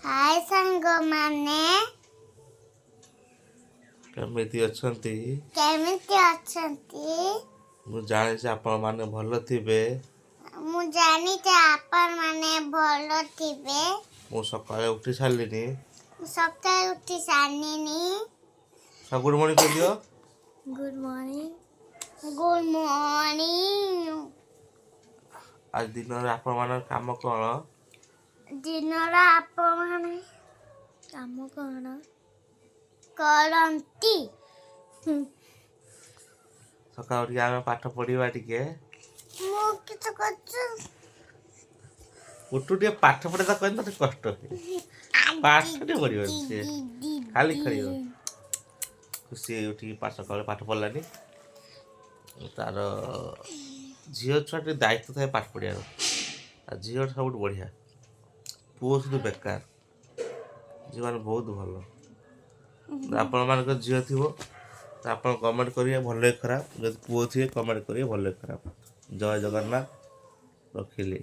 हाय सांगो माने केमिति अछंती केमिति अछंती मु जाने से आपण माने भलो थिबे मु जानी जे आपण माने भलो थिबे मु सकाळे उठी सारलिनी सकाळे उठी सारनिनी सब गुड मॉर्निंग कह दियो गुड मॉर्निंग गुड मॉर्निंग आज दिन रे आपण माने काम कोन दिनरा आपण माने काम कोन करंती सकाळ उठी आमे पाठ पढिबा टिके मु किछ करछु उठू टे पाठ पढे त कहन त कष्ट पाठ टे पढिबो से खाली खड़ियो खुशी उठी पाठ सकाळ पाठ पढलानी तार झियो छुआ दायित्व थाए पाठ पढ़िया आ झियो सब बढ़िया पुओ शुद्ध बेकार झील मैंने बहुत भल आपण मान झील थी आप कमेंट करेंगे भल खराब जब पुओ थे कमेंट करेंगे भल खराब जय जगन्नाथ रखिली।